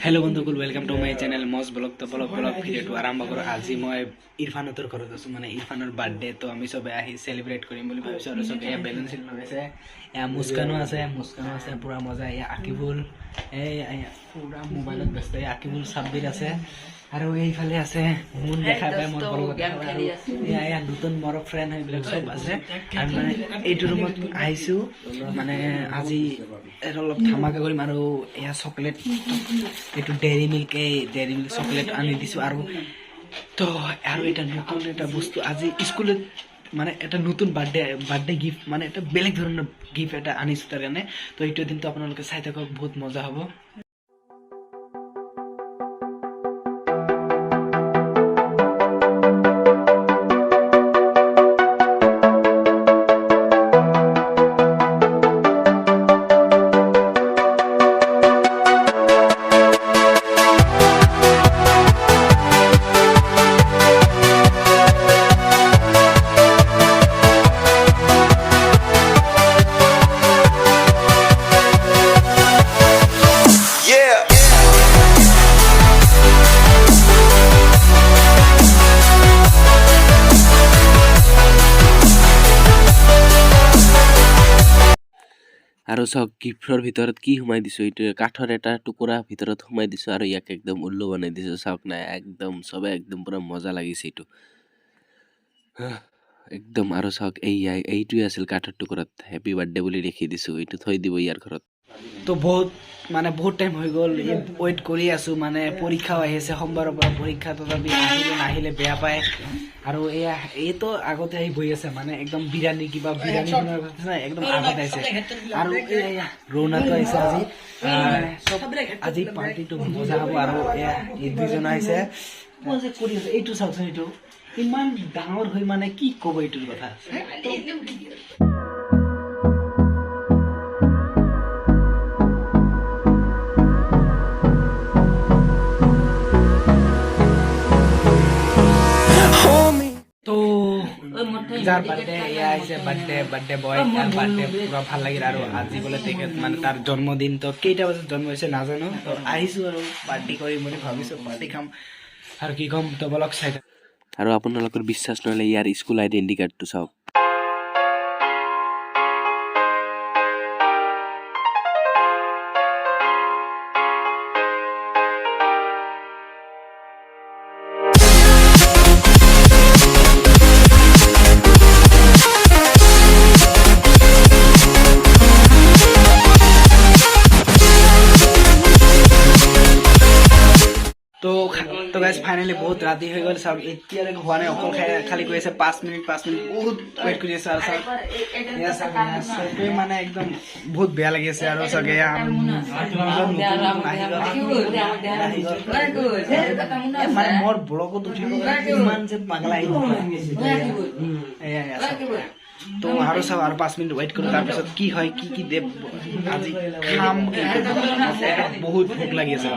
Hello बंधुकुल welcome to my channel मज blog तो ब्लॉग ভিডিওটো আৰম্ভ কৰোঁ। আজি মই ইৰফানহঁতৰ ঘৰত আছোঁ, মানে ইৰফানৰ বাৰ্থডে। তো আমি চবে আহি চেলিব্ৰেট কৰিম বুলি ভাবিছোঁ আৰু চবে এয়া বেলুন চেলুন লগাইছে। এয়া মুস্কানো আছে পুৰা মজা। এয়া আকিবুল পুৰা মোবাইলত ব্যস্ত। এয়া আকিবুল সাব্বিৰ আছে আৰু এইফালে আছে মুন দেখা পায় মোৰ লগত। এয়া নতুন মোৰ ফ্ৰেণ্ড সেইবিলাক চব আছে। আৰু মানে এইটো ৰুমত আহিছোঁ, মানে আজি অলপ ধামাকা কৰিম। আৰু এয়া চকলেট, এইটো ডেইৰী মিল্ক চকলেট আনি দিছোঁ। তো আৰু এটা নতুন এটা বস্তু আজি স্কুলত, মানে এটা নতুন বাৰ্থডে গিফ্ট, মানে এটা বেলেগ ধৰণৰ গিফ্ট এটা আনিছোঁ তাৰ কাৰণে। তো এইটো দিনটো আপোনালোকে চাই থাকক, বহুত মজা হ'ব। আৰু চাওক গিফ্টৰ ভিতৰত কি সোমাই দিছোঁ, এইটো কাঠৰ এটা টুকুৰা ভিতৰত সোমাই দিছোঁ আৰু ইয়াক একদম উল্লু বনাই দিছোঁ। চাওক নাই, একদম চবে একদম পুৰা মজা লাগিছে এইটো একদম। আৰু চাওক এইটোৱে আছিল কাঠৰ টুকুৰাত হেপী বাৰ্থডে বুলি লিখি দিছোঁ। এইটো থৈ দিব ইয়াৰ ঘৰত। তো বহুত টাইম হৈ গ'ল ৱেইট কৰি আছোঁ, মানে পৰীক্ষাও আহি আছে সোমবাৰৰ পৰা পৰীক্ষা। তথাপি নাহিলে বেয়া পায়। আৰু এইটো আগতে আহি বহি আছে, মানে একদম বিৰিয়ানী বনোৱাৰ কথা একদম আগতে আহিছে। আৰু ৰৌনাটো আহিছে আজি পাৰ্টিটো মজা হ'ব। আৰু এই দুইজন আহিছে কৰি আছে। এইটো চাওকচোন, এইটো ইমান ডাঙৰ হৈ, মানে কি ক'ব এইটোৰ কথা। যাৰ বাৰ্থডে এয়া আহিছে, বাৰ্থডে বয়, তাৰ বাৰ্থডে পুৰা ভাল লাগিল। আৰু আজি বোলে তেখেত, মানে তাৰ জন্মদিন। তো কেইটা বজাত জন্ম হৈছে নাজানো। তো আহিছোঁ আৰু পাৰ্টি কৰিম বুলি ভাবিছোঁ, পাৰ্টি খাম। আৰু কি ক'ম, তো বলক চাই থাকক। আৰু আপোনালোকৰ বিশ্বাস নহ'লে ইয়াৰ স্কুল আইডেণ্টি কাৰ্ডটো চাওক। তো গাইজ ফাইনেলি বহুত ৰাতি হৈ গ'ল। চাওক এতিয়ালৈকে হোৱা নাই, অকল খালি কৈ আছে 5 মিনিট বহুত ৱেইট কৰি আছে। আৰু চাওক চবে মানে একদম বহুত বেয়া লাগি আছে। আৰু চাগে মানে মোৰ ব্লগত উঠিব ইমান যে পাগলা আহিব। তো আৰু চাওক, আৰু 5 মিনিট ৱেইট কৰোঁ, তাৰপিছত কি হয় কি দে আজি খাম। বহুত ভোক লাগি আছে।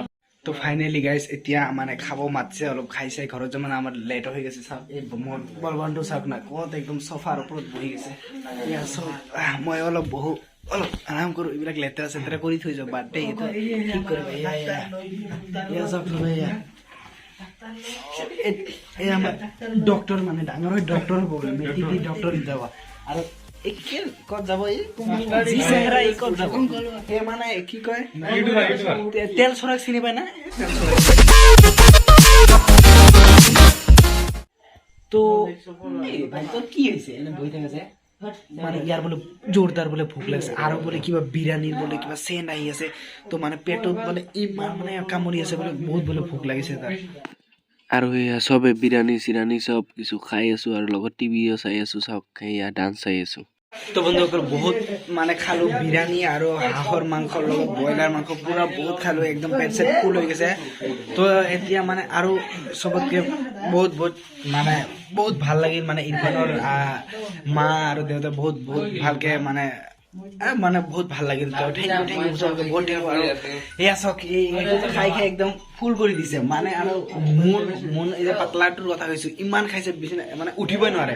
তো ফাইনেলি গাইজ এতিয়া মানে খাব মাতিছে, অলপ খাইছে ঘৰত যে, মানে আমাৰ লেট হৈ গৈছে। চাওক এই মোৰ বলবানটো চাওক না, ক'ত একদম চফাৰ ওপৰত বহি গৈছে। মই অলপ আৰাম কৰোঁ, এইবিলাক লেতেৰা চেতেৰা কৰি থৈ যাওঁ। বাৰ্থডে এইটো ঠিক কৰিব। চাওক এয়া আমাৰ ডক্টৰ, মানে ডাঙৰ হৈ ডক্টৰ হ'ব, মেট্ৰিক দি ডক্টৰ যাব। আৰু ক'ত যাব, ক'ত যাব মানে কি কয়, তেল চৰাক চিনি পায় না। তো ভাই তোৰ কি হৈছে, এনে বহি থাকে, মানে ইয়াৰ বোলে জোৰদাৰ বোলে ভোক লাগিছে। আৰু বোলে কিবা বিৰিয়ানীৰ বোলে কিবা চেণ্ট আহি আছে। তো মানে পেটত বোলে ইমান মানে কামুৰি আছে, বোলে বহুত বোলে ভোক লাগিছে তাৰ। আৰু এয়া চবে বিৰিয়ানী চিৰিয়ানী চব কিছু খাই আছোঁ, আৰু লগত টিভিও চাই আছোঁ। চাওক সেয়া ডান্স চাই আছোঁ। তো বন্ধুসকল বহুত মানে খালোঁ বিৰিয়ানী আৰু হাঁহৰ মাংসৰ লগত ব্ৰইলাৰ মাংস পুৰা বহুত খালোঁ, একদম পেট চেট ফুল হৈ গৈছে। তো এতিয়া মানে আৰু চবতকে বহুত মানে বহুত ভাল লাগিল, মানে ইৰফানৰ মা আৰু দেউতা বহুত ভালকে মানে বহুত ভাল লাগিল। থেংক ইউ বহুত আৰু এয়া চাওক খাই একদম ফুল কৰি দিছে। মানে আৰু মোৰ এই যে পাতলাটোৰ কথা কৈছো, ইমান খাইছে মানে উঠিবই নোৱাৰে।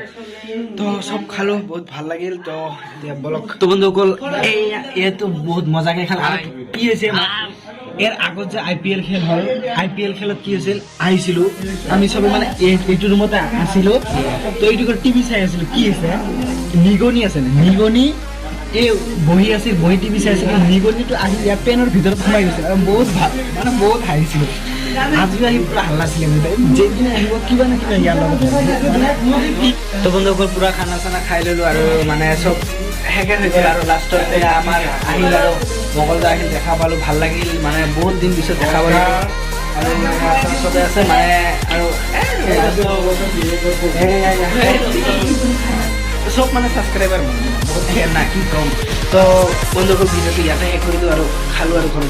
তো চব খালো, বহুত ভাল লাগিল। তো এতিয়া বলক তো বন্ধুসকল এইটো বহুত মজাকে খাল। কি হৈছে ইয়াৰ আগত যে IPL খেল হয় IPL খেলত কি হৈছিল আহিছিলো আমি সবে মানে এইটো ৰুমতে আছিলো তো এইটো টিভি চাই আছিলো কি হৈছে নিগনি আছে নিগনি এই বহি আছিল বহি টিভি চাই আছিল নিগনিটো আহি ইয়াৰ পেনৰ ভিতৰত সোমাই গৈছিল আৰু বহুত ভাল মানে বহুত হাঁহিছিলো আজিও আহি পুৰা হাল্লা আছিলে যেদিন আহিব কিবা না কিবা ইয়াৰ লগত তো বন্ধুসকল পুৰা খানা চানা খাই ললো আৰু মানে চব হেকে হৈছিল আৰু লাষ্টত আমাৰ আহিল আৰু মঙ্গলদা আহিল দেখা পালো ভাল লাগিল মানে বহুত দিন পিছত দেখা পালো আৰু চবে আছে মানে আৰু সব মানে সাবস্ক্ৰাইবাৰ বহুত না কি কম তো বন্ধুসকল ভিডিওটো ইয়াতে শেষ কৰি দিওঁ আৰু খালো আৰু ঘৰত